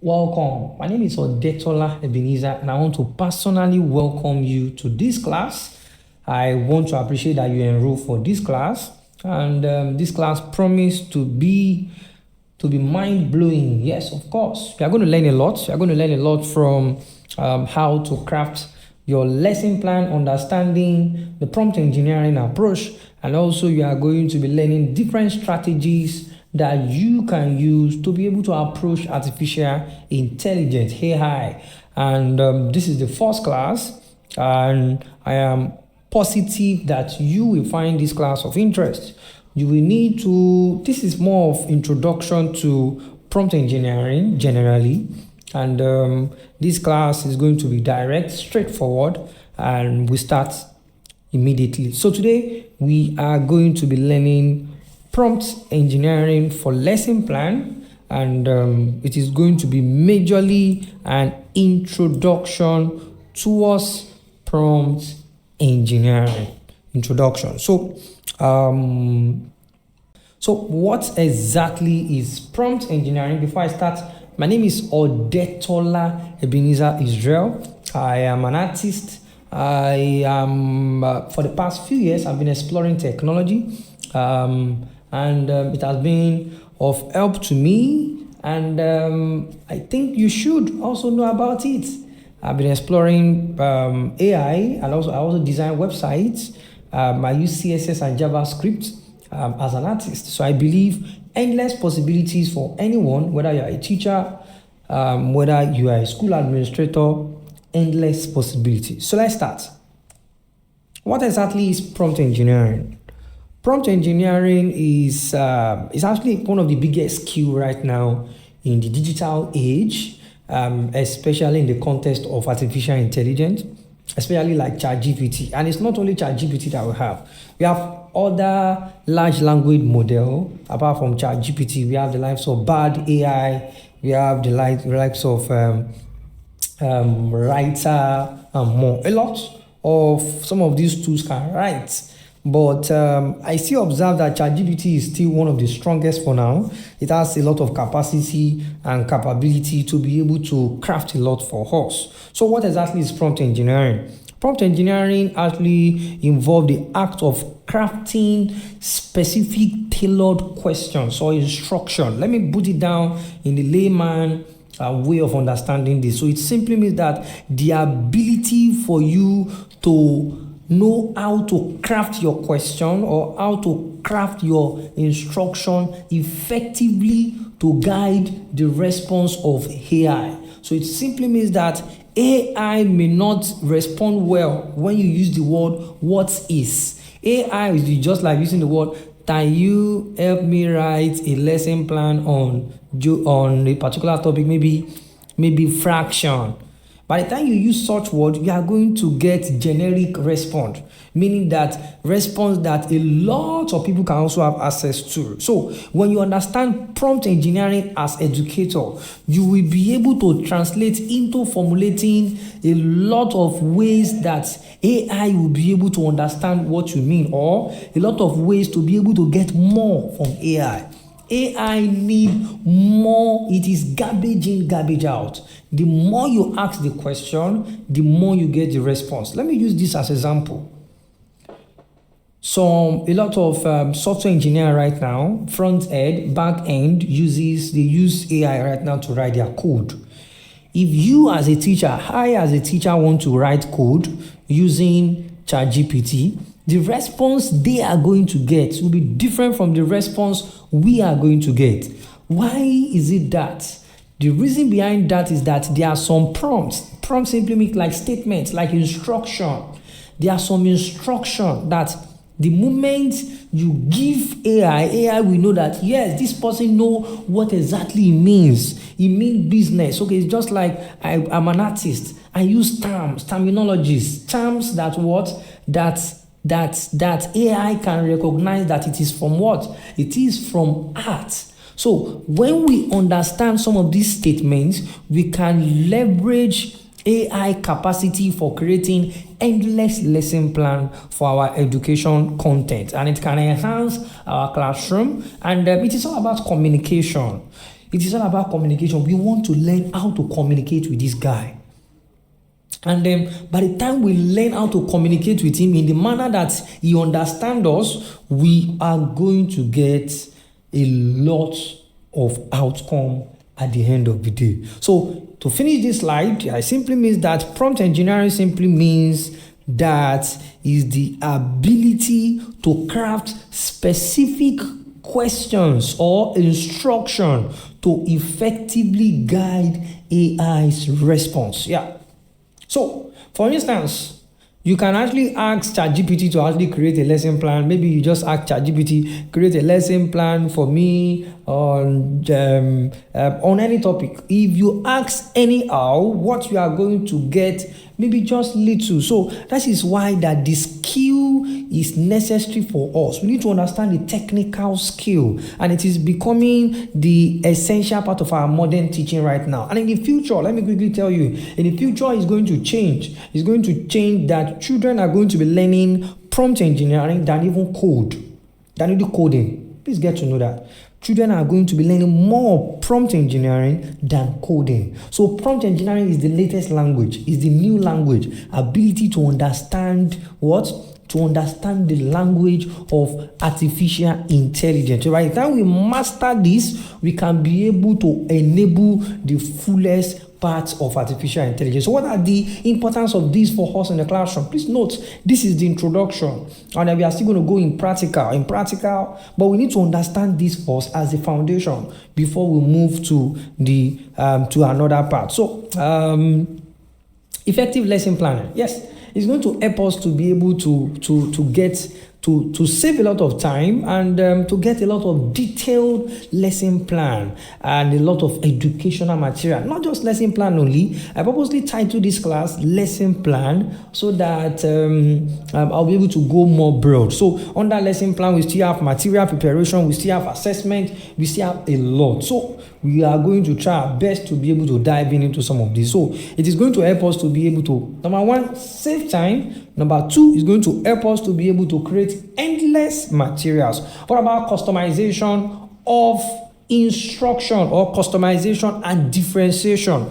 Welcome. My name is Odetola Ebenezer, and I want to personally welcome you to this class. I want to appreciate that you enroll for this class, and this class promised to be mind blowing. Yes, of course. We are going to learn a lot. We are going to learn a lot from how to craft your lesson plan, understanding the prompt engineering approach, and also you are going to be learning different strategies that you can use to be able to approach artificial intelligence, AI. And this is the first class, and I am positive that you will find this class of interest. You will need to, this is more of introduction to prompt engineering generally, and this class is going to be direct, straightforward, and we start immediately. So today we are going to be learning prompt engineering for lesson plan, and it is going to be majorly an introduction towards prompt engineering. Introduction. So what exactly is prompt engineering? Before I start, my name is Odetola Ebenezer Israel. I am an artist. I am for the past few years I've been exploring technology, and it has been of help to me, and I think you should also know about it. I've been exploring AI, and I also design websites. I use CSS and JavaScript as an artist. So I believe endless possibilities for anyone, whether you are a teacher, whether you are a school administrator, endless possibilities. So let's start. What exactly is prompt engineering? Prompt engineering is actually one of the biggest skills right now in the digital age, especially in the context of artificial intelligence, especially like ChatGPT. And it's not only ChatGPT that we have. We have other large language model apart from ChatGPT. We have the likes of Bard AI. We have the likes of Writer and more. A lot of some of these tools can write. But I still observe that ChatGPT is still one of the strongest for now. It has a lot of capacity and capability to be able to craft a lot for us. So what exactly is prompt engineering? Prompt engineering actually involves the act of crafting specific tailored questions or instruction. Let me put it down in the layman way of understanding this. So it simply means that the ability for you to know how to craft your question or how to craft your instruction effectively to guide the response of AI. So it simply means that AI may not respond well when you use the word what is. AI is just like using the word, can you help me write a lesson plan on a particular topic, maybe fraction. By the time you use such word, you are going to get generic response, meaning that response that a lot of people can also have access to. So when you understand prompt engineering as educator, you will be able to translate into formulating a lot of ways that AI will be able to understand what you mean, or a lot of ways to be able to get more from AI. AI need more. It is garbage in, garbage out. The more you ask the question, the more you get the response. Let me use this as example. A lot of software engineer right now, front end, back end, they use AI right now to write their code. If you as a teacher, I as a teacher want to write code using ChatGPT, the response they are going to get will be different from the response we are going to get. Why is it that? The reason behind that is that there are some prompts. Prompts simply mean like statements, like instruction. There are some instruction that the moment you give AI will know that, yes, this person know what exactly it means. It means business. Okay, it's just like I'm an artist. I use terminologies, terms that AI can recognize that it is from what? It is from art. So when we understand some of these statements, we can leverage AI capacity for creating endless lesson plan for our education content, and it can enhance our classroom, and it is all about communication. It is all about communication. We want to learn how to communicate with this guy. And then by the time we learn how to communicate with him in the manner that he understands us, we are going to get a lot of outcome at the end of the day. So to finish this slide, it simply means that prompt engineering simply means that is the ability to craft specific questions or instruction to effectively guide AI's response. Yeah. So, for instance, you can actually ask ChatGPT to actually create a lesson plan. Maybe you just ask ChatGPT, create a lesson plan for me on any topic. If you ask anyhow, what you are going to get, maybe just little. So that is why that the skill is necessary for us. We need to understand the technical skill, and it is becoming the essential part of our modern teaching right now. And in the future, let me quickly tell you, in the future it's going to change. It's going to change that children are going to be learning prompt engineering than even coding. Please get to know that. Children are going to be learning more prompt engineering than coding. So prompt engineering is the latest language, is the new language, ability to understand what? To understand the language of artificial intelligence. So by the time we master this, we can be able to enable the fullest parts of artificial intelligence. So what are the importance of this for us in the classroom? Please note, this is the introduction, and then we are still going to go in practical, but we need to understand this first as the foundation before we move to the to another part. So effective lesson planning. Yes, it's going to help us to be able to get to save a lot of time and to get a lot of detailed lesson plan and a lot of educational material. Not just lesson plan only. I purposely titled this class lesson plan so that I'll be able to go more broad. So under lesson plan, we still have material preparation, we still have assessment, we still have a lot. So we are going to try our best to be able to dive into some of this. So it is going to help us to be able to, number one, save time. Number two, is going to help us to be able to create endless materials. What about customization of instruction or customization and differentiation?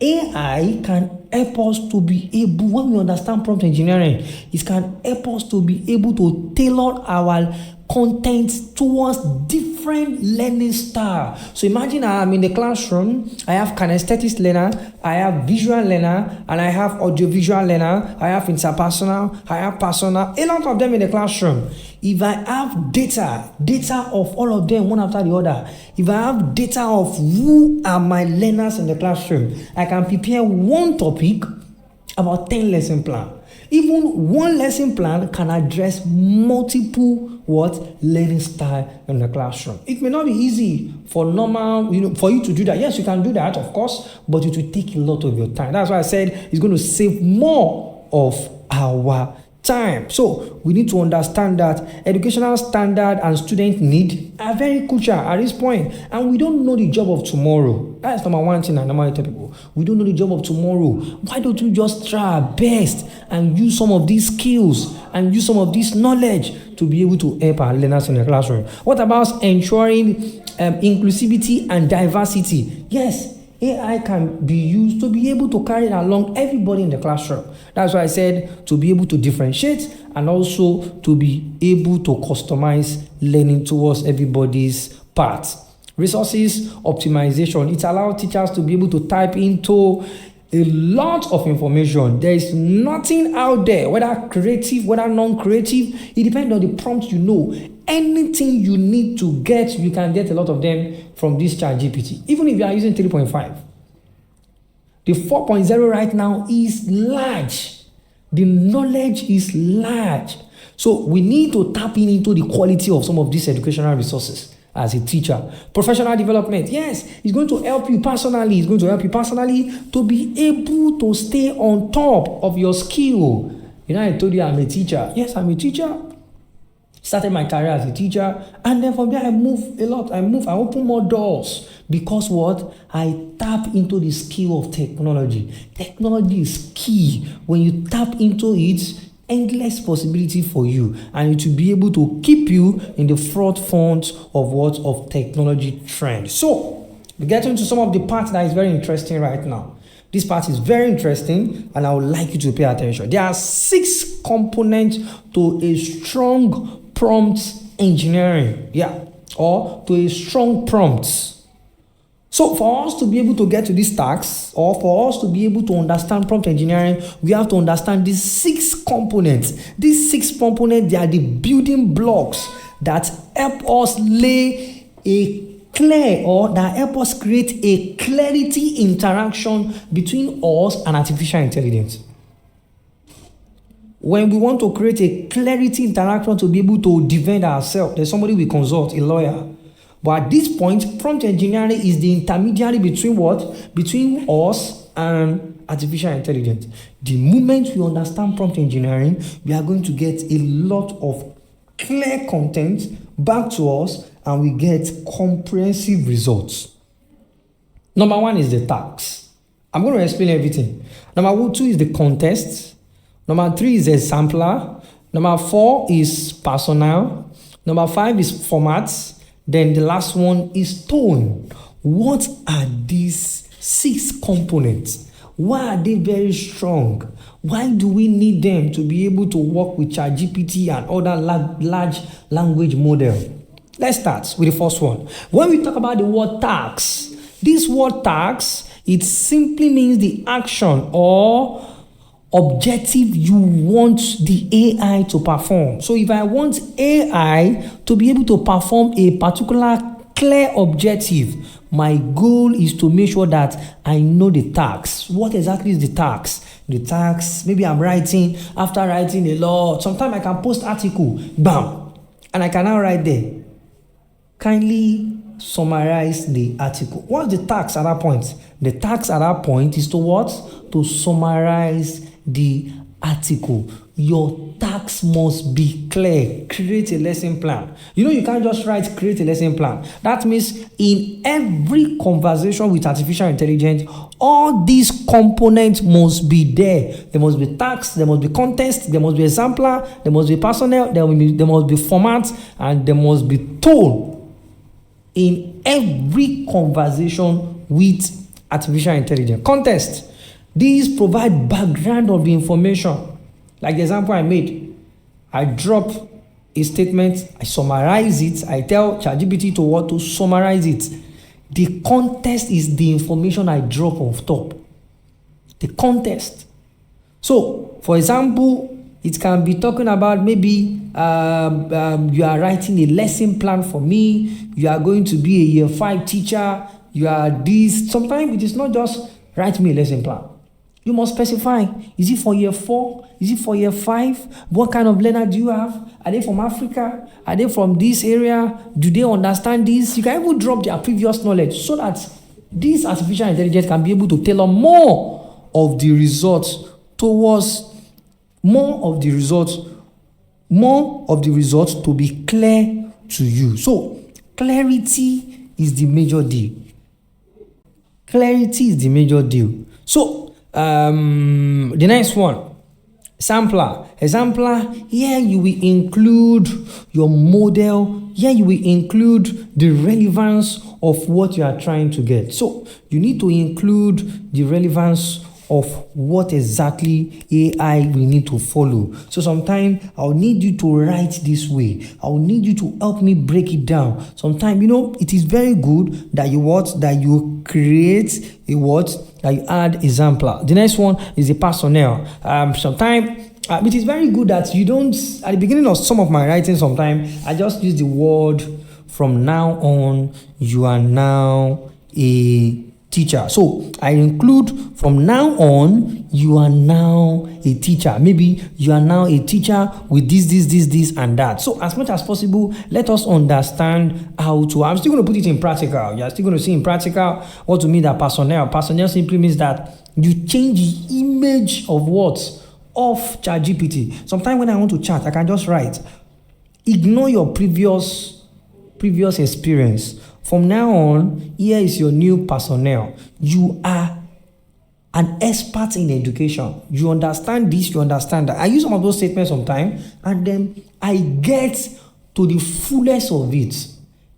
AI can help us to be able, when we understand prompt engineering, it can help us to be able to tailor our content towards different learning style. So imagine I'm in the classroom, I have kinesthetic learner, I have visual learner, and I have audiovisual learner, I have interpersonal, I have personal, a lot of them in the classroom. If I have data of all of them one after the other, if I have data of who are my learners in the classroom, I can prepare one topic about 10 lesson plan. Even one lesson plan can address multiple learning style in the classroom. It may not be easy for normal, for you to do that. Yes, you can do that, of course, but it will take a lot of your time. That's why I said it's going to save more of our time. So we need to understand that educational standard and student need are very crucial at this point, and we don't know the job of tomorrow. That's number one thing I normally tell people. We don't know the job of tomorrow. Why don't we just try our best and use some of these skills and use some of this knowledge to be able to help our learners in the classroom? What about ensuring inclusivity and diversity? Yes, AI can be used to be able to carry along everybody in the classroom. That's why I said to be able to differentiate and also to be able to customize learning towards everybody's part. Resources optimization. It allows teachers to be able to type into a lot of information. There is nothing out there, whether creative, whether non-creative. It depends on the prompt you know. Anything you need to get, you can get a lot of them from this ChatGPT. Even if you are using 3.5. The 4.0 right now is large. The knowledge is large. So we need to tap into the quality of some of these educational resources as a teacher. Professional development. Yes, it's going to help you personally. It's going to help you personally to be able to stay on top of your skill. I told you I'm a teacher. Yes, I'm a teacher. Started my career as a teacher, and then from there I move a lot. I open more doors because I tap into the skill of technology. Technology is key. When you tap into it, endless possibility for you, and it will be able to keep you in the forefront of what of technology trend. So we get into some of the parts that is very interesting right now. This part is very interesting, and I would like you to pay attention. There are 6 components to a strong prompt engineering, or to a strong prompt. So for us to be able to get to these tasks, or for us to be able to understand prompt engineering, we have to understand these 6 components. These 6 components, they are the building blocks that help us lay a clear, or that help us create a clarity interaction between us and artificial intelligence. When we want to create a clarity interaction to be able to defend ourselves, there's somebody we consult, a lawyer. But at this point, prompt engineering is the intermediary between what? Between us and artificial intelligence. The moment we understand prompt engineering, we are going to get a lot of clear content back to us, and we get comprehensive results. Number 1 is the task. I'm going to explain everything. Number 2 is the context. Number 3 is the sampler. Number 4 is personnel. Number 5 is formats. Then the last one is tone. What are these 6 components? Why are they very strong? Why do we need them to be able to work with ChatGPT and other large language model? Let's start with the first one. When we talk about the word task, this word task, it simply means the action or objective you want the AI to perform. So if I want AI to be able to perform a particular clear objective, my goal is to make sure that I know the task. What exactly is the task? The task, maybe I'm writing, after writing a lot, sometimes I can post article, bam, and I can now write there, kindly summarize the article. What's the task at that point? The task at that point is to what? To summarize the article. Your task must be clear. Create a lesson plan. You can't just write create a lesson plan. That means in every conversation with artificial intelligence, all these components must be there. There must be task, there must be context, there must be exemplar, there must be personnel, there must be format, and there must be tone in every conversation with artificial intelligence. Context. These provide background of the information. Like the example I made, I drop a statement, I summarize it, I tell ChatGPT to summarize it. The context is the information I drop off top. The context. So, for example, it can be talking about maybe you are writing a lesson plan for me, you are going to be a year 5 teacher, you are this. Sometimes it is not just write me a lesson plan. You must specify, is it for year 4? Is it for year 5? What kind of learner do you have? Are they from Africa? Are they from this area? Do they understand this? You can even drop their previous knowledge so that this artificial intelligence can be able to tailor more of the results to be clear to you. So clarity is the major deal. Clarity is the major deal. So the next one, sampler. Exemplar, here you will include your model. Here you will include the relevance of what you are trying to get. So you need to include the relevance of what exactly AI will need to follow. So sometimes I'll need you to write this way. I'll need you to help me break it down. Sometimes, it is very good that you create that you add exemplar. The next one is the personnel. Sometimes it is very good that you don't, at the beginning of some of my writing, sometimes I just use the word from now on, you are now a teacher. So I include from now on, you are now a teacher. Maybe you are now a teacher with this, and that. So as much as possible, let us understand how to. I'm still going to put it in practical. You're still going to see in practical what to mean that personnel. Personnel simply means that you change the image of what? Of ChatGPT. Sometimes when I want to chat, I can just write. Ignore your previous experience. From now on, here is your new personnel. You are an expert in education. You understand this, you understand that. I use some of those statements sometimes, and then I get to the fullest of it.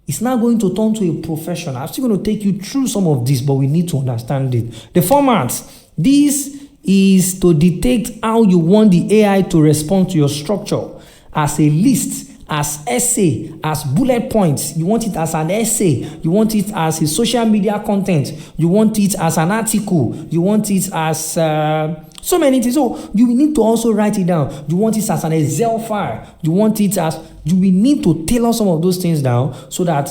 It's now going to turn to a profession. I'm still going to take you through some of this, but we need to understand it. The format, this is to dictate how you want the AI to respond to your structure, as a list, as essay, as bullet points. You want it as an essay, you want it as a social media content, you want it as an article, you want it as so many things. So you will need to also write it down. You want it as an Excel file, you want it as, you will need to tailor some of those things down so that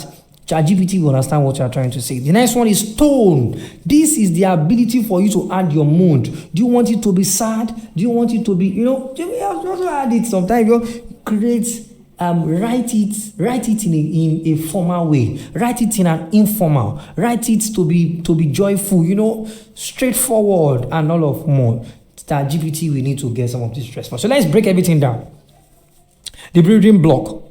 ChatGPT will understand what you are trying to say. The next one is tone. This is the ability for you to add your mood. Do you want it to be sad? Do you want it to be, you also add it sometimes. Create, write it in a formal way. Write it in an informal. Write it to be joyful, straightforward, and all of more. ChatGPT, we need to get some of this response. So let's break everything down. The building block.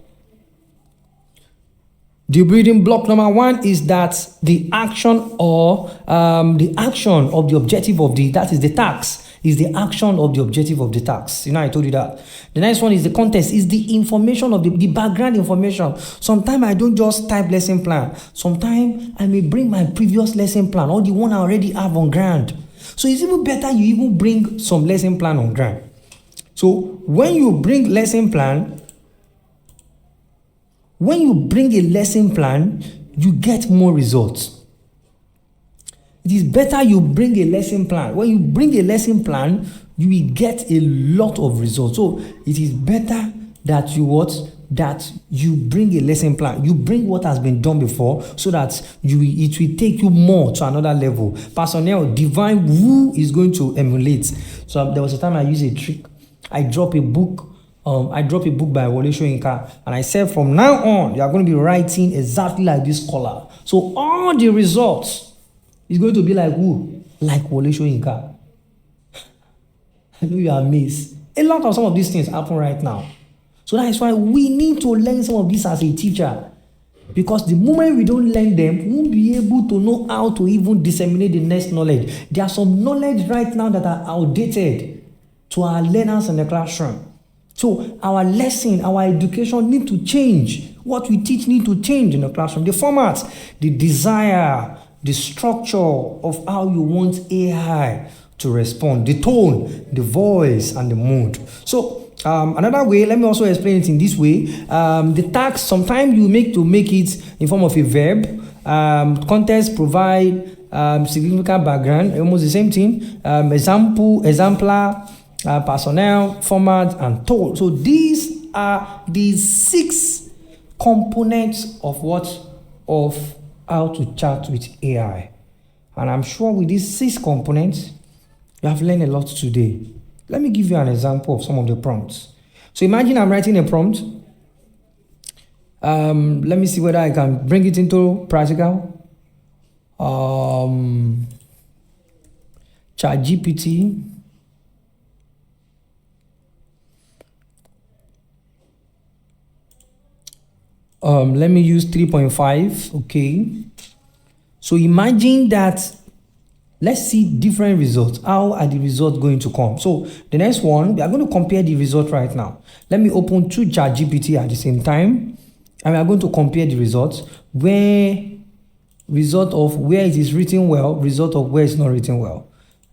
The building block number one is that the action of the objective of that is the task, is the action of the objective of the task. I told you that. The next one is the context, is the information of the background information. Sometimes I don't just type lesson plan. Sometimes I may bring my previous lesson plan or the one I already have on ground. So it's even better you even bring some lesson plan on ground. So when you bring a lesson plan, you get more results. It is better you bring a lesson plan. When you bring a lesson plan, you will get a lot of results. So it is better that you bring a lesson plan. You bring what has been done before, so that it will take you more to another level. Personnel, divine who is going to emulate. So there was a time I used a trick. I dropped a book by revolutionize, and I said, from now on, you are going to be writing exactly like this scholar. So all the results is going to be like who? Like revolutionize. I know you are amazed. A lot of some of these things happen right now. So that is why we need to learn some of this as a teacher. Because the moment we don't learn them, we won't be able to know how to even disseminate the next knowledge. There are some knowledge right now that are outdated to our learners in the classroom. So our lesson, our education need to change. What we teach need to change in the classroom. The format, the desire, the structure of how you want AI to respond, the tone, the voice, and the mood. So another way, let me also explain it in this way. The task, sometimes you make it in form of a verb. Context provide significant background, almost the same thing. Exemplar, personnel, format, and tone. So these are the 6 components of how to chat with AI. And I'm sure with these 6 components, you have learned a lot today. Let me give you an example of some of the prompts. So imagine I'm writing a prompt. Let me see whether I can bring it into practical. ChatGPT. Let me use 3.5. Okay. So imagine that. Let's see different results. How are the results going to come? So the next one, we are going to compare the result right now. Let me open 2 ChatGPT at the same time, and we are going to compare the results. Result of where it is written well, result of where it's not written well.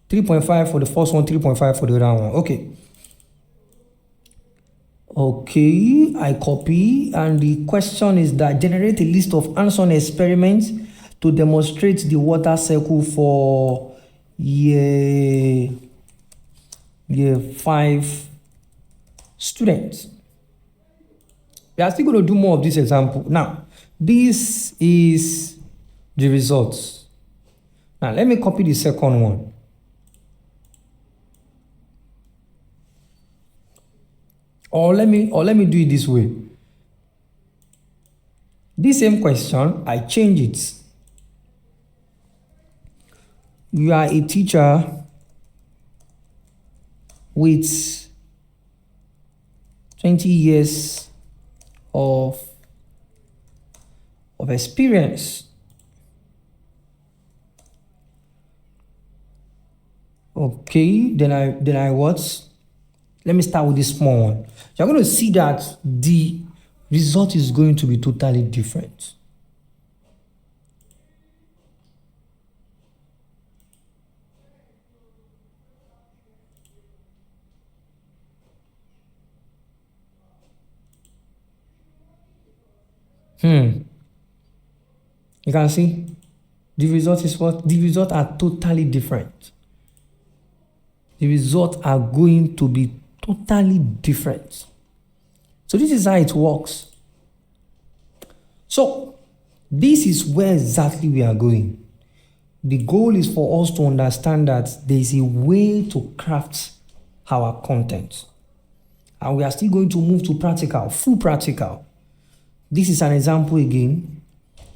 3.5 for the first one, 3.5 for the other one. Okay, I copy, and the question is that generate a list of hands-on experiments to demonstrate the water cycle for year 5 students. We are still going to do more of this example. Now, this is the results. Now, let me copy the second one. Or let me do it this way. This same question, I change it. You are a teacher with 20 years of experience. Okay, then I what? Let me start with this small one. You're going to see that the result is going to be totally different. You can see the result is what? The results are totally different. The results are going to be totally different. So this is how it works. So this is where exactly we are going. The goal is for us to understand that there is a way to craft our content. And we are still going to move to practical, full practical. This is an example again.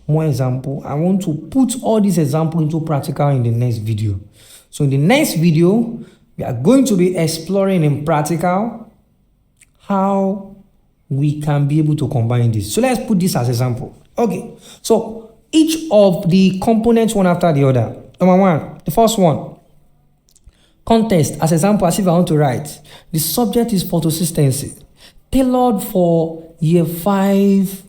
More example. I want to put all these examples into practical in the next video. So in the next video, we are going to be exploring in practical how we can be able to combine this. So let's put this as example. Okay, so each of the components one after the other. Number one, the first one, context as example, as if I want to write. The subject is photosynthesis, tailored for year 5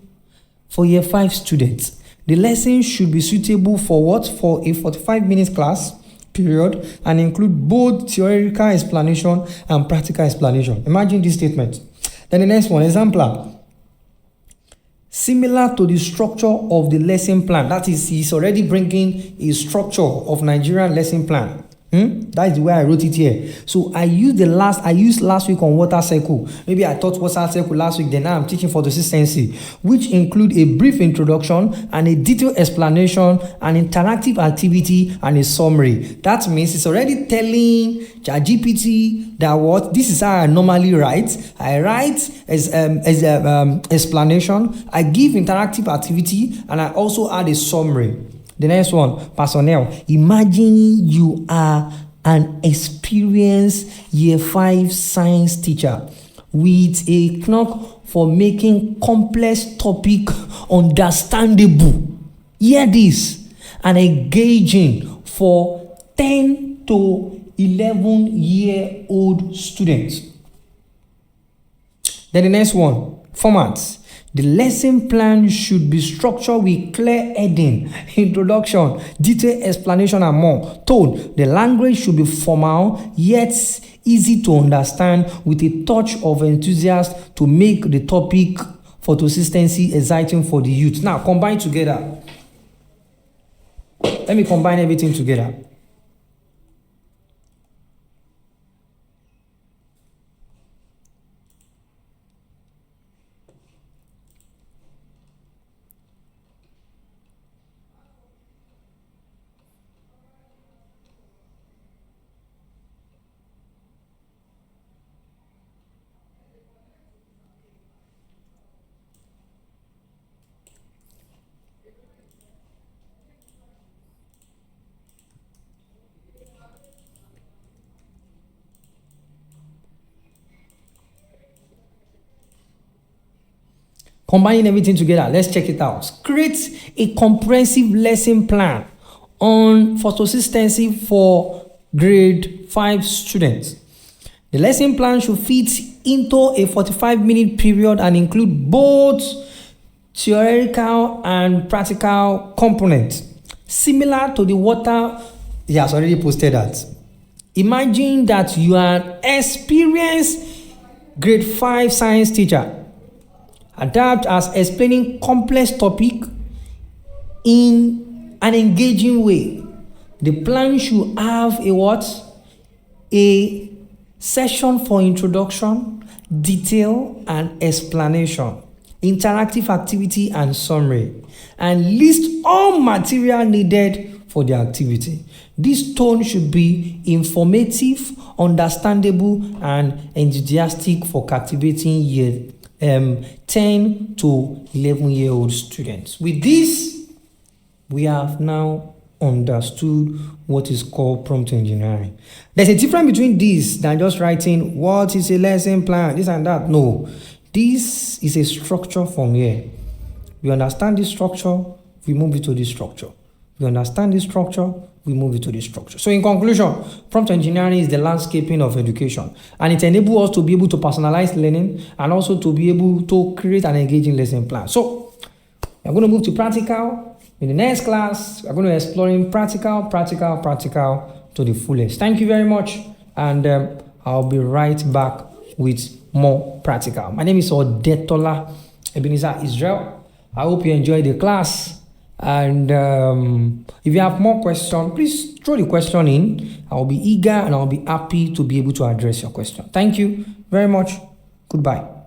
students. The lesson should be suitable for what? For a 45-minute class period and include both theoretical explanation and practical explanation. Imagine this statement. Then the next one, exemplar. Similar to the structure of the lesson plan. That is, he's already bringing a structure of Nigerian lesson plan. That is the way I wrote it here. So I used last week on water cycle. Maybe I taught water cycle last week, then now I'm teaching photosynthesis, which include a brief introduction and a detailed explanation, an interactive activity, and a summary. That means it's already telling ChatGPT that what this is how I normally write. I write as explanation, I give interactive activity, and I also add a summary. The next one, personnel. Imagine you are an experienced year 5 science teacher with a knack for making complex topic understandable. Hear this, and engaging for 10 to 11-year-old students. Then the next one, formats. The lesson plan should be structured with clear heading, introduction, detailed explanation, and more. Tone. The language should be formal yet easy to understand with a touch of enthusiasm to make the topic photosynthesis exciting for the youth. Now, combine together. Let me combine everything together. Combining everything together, let's check it out. Create a comprehensive lesson plan on photosynthesis for grade 5 students. The lesson plan should fit into a 45-minute period and include both theoretical and practical components. Similar to the water, he has already posted that. Imagine that you are an experienced grade 5 science teacher. Adapt as explaining complex topic in an engaging way. The plan should have a what? A session for introduction, detail and explanation, interactive activity and summary, and list all material needed for the activity. This tone should be informative, understandable, and enthusiastic for captivating 10 to 11-year-old students. With this, we have now understood what is called prompt engineering. There's a difference between this than just writing what is a lesson plan, this and that. No, this is a structure from here. We understand this structure, we move it to this structure. We understand this structure, we move into the structure. So in conclusion, prompt engineering is the landscaping of education, and it enables us to be able to personalize learning and also to be able to create an engaging lesson plan. So I'm going to move to practical. In the next class, we're going to explore practical to the fullest. Thank you very much, and I'll be right back with more practical. My name is Odetola Ebenezer Israel. I hope you enjoyed the class, and if you have more questions, please throw the question in. I'll be eager and I'll be happy to be able to address your question. Thank you very much. Goodbye.